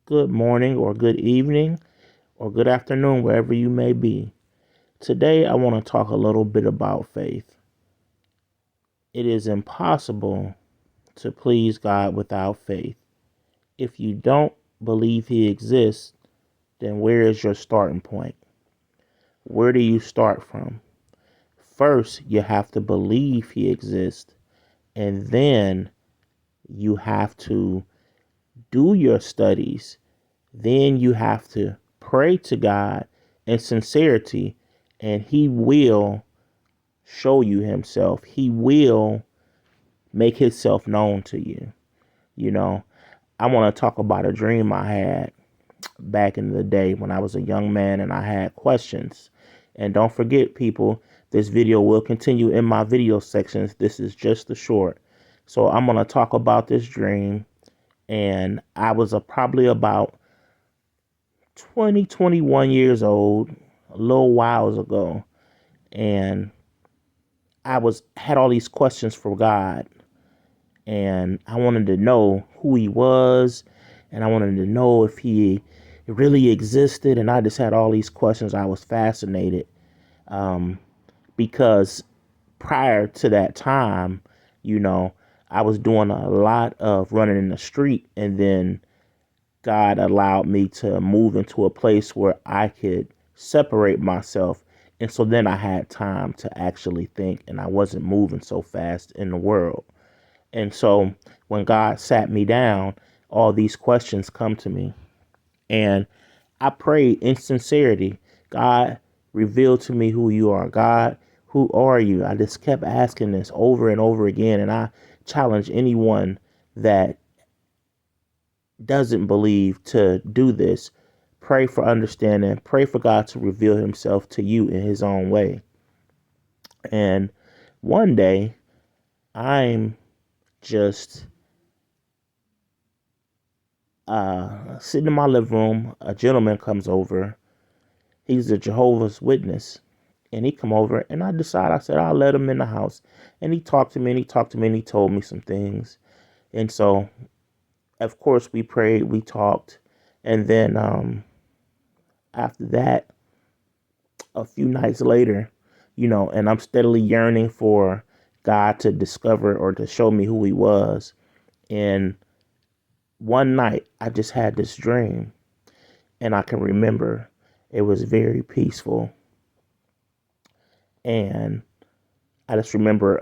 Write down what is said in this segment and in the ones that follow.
good morning, or good evening, or good afternoon, wherever you may be. Today, I want to talk a little bit about faith. It is impossible to please God without faith. If you don't believe He exists, then where is your starting point? Where do you start from? First, you have to believe He exists, and then you have to do your studies. Then you have to pray to God in sincerity, and He will show you Himself. He will make Himself known to you. You know, I want to talk about a dream I had back in the day when I was a young man and I had questions. And don't forget, people, this video will continue in my video sections. This is just the short. So I'm going to talk about this dream. And I was probably about 20, 21 years old, a little whiles ago. And I had all these questions for God. And I wanted to know who He was. And I wanted to know if He really existed. And I just had all these questions. I was fascinated. Because prior to that time, I was doing a lot of running in the street, and then God allowed me to move into a place where I could separate myself. And so then I had time to actually think, and I wasn't moving so fast in the world. And so when God sat me down, all these questions come to me. And I prayed in sincerity. God, reveal to me who you are. God, who are you? I just kept asking this over and over again. And I challenge anyone that doesn't believe to do this. Pray for understanding. Pray for God to reveal Himself to you in His own way. And one day, I'm just sitting in my living room. A gentleman comes over. He's a Jehovah's Witness. And he come over, and I said, I'll let him in the house. And he talked to me, and he told me some things. And so, of course, we prayed, we talked. And then after that, a few nights later, and I'm steadily yearning for God to discover or to show me who He was. And one night, I just had this dream, and I can remember it was very peaceful. And I just remember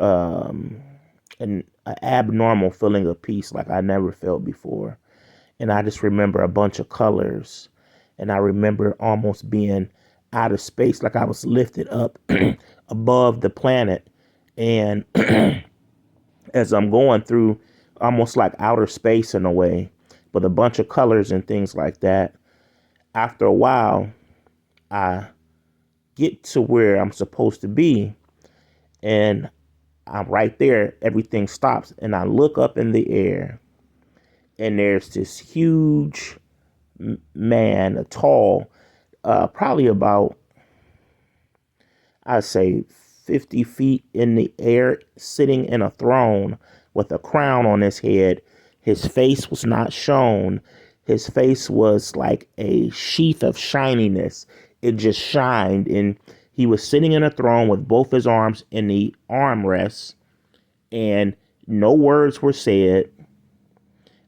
an abnormal feeling of peace like I never felt before. And I just remember a bunch of colors. And I remember almost being out of space, like I was lifted up above the planet. And as I'm going through almost like outer space in a way, with a bunch of colors and things like that, after a while, I get to where I'm supposed to be. And I'm right there. Everything stops. And I look up in the air. And there's this huge man, a tall, probably about, I'd say 50 feet in the air, sitting in a throne with a crown on his head. His face was not shown. His face was like a sheath of shininess. It just shined. And he was sitting in a throne with both his arms in the armrests. And no words were said.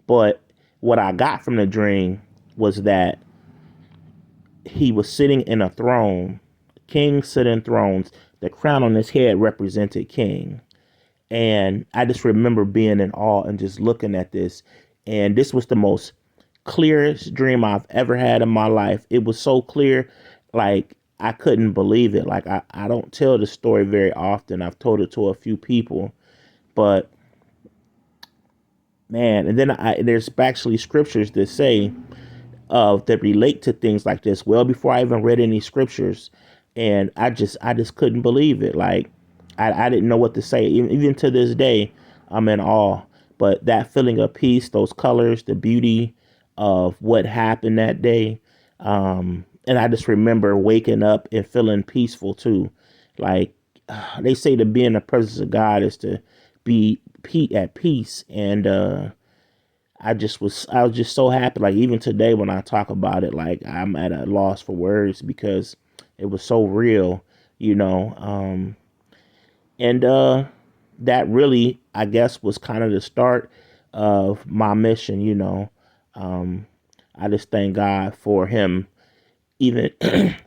But what I got from the dream was that he was sitting in a throne. Kings sit in thrones. The crown on his head represented king. And I just remember being in awe and just looking at this. And this was the most clearest dream I've ever had in my life. It was so clear, like I couldn't believe it. Like I don't tell the story very often. I've told it to a few people. But man, and then there's actually scriptures that say that relate to things like this well before I even read any scriptures. And I just couldn't believe it. Like I didn't know what to say. Even to this day, I'm in awe. But that feeling of peace, those colors, the beauty of what happened that day. And I just remember waking up and feeling peaceful too. Like they say to be in the presence of God is to be at peace. And I was just so happy. Like even today when I talk about it, like I'm at a loss for words because it was so real, you know. And that really, I guess, was kind of the start of my mission, you know. Um, I just thank God for him even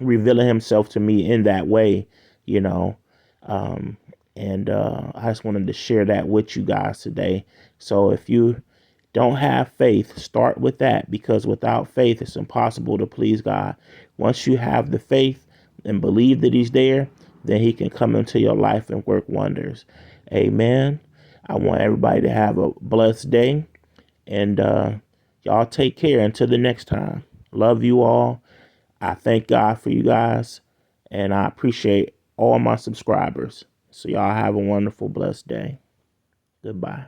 revealing himself to me in that way, you know. Um, and I just wanted to share that with you guys today. So if you don't have faith, start with that, because without faith, it's impossible to please God. Once you have the faith and believe that he's there, then he can come into your life and work wonders. Amen. I want everybody to have a blessed day, and y'all take care until the next time. Love you all. I thank God for you guys, and I appreciate all my subscribers. So y'all have a wonderful, blessed day. Goodbye.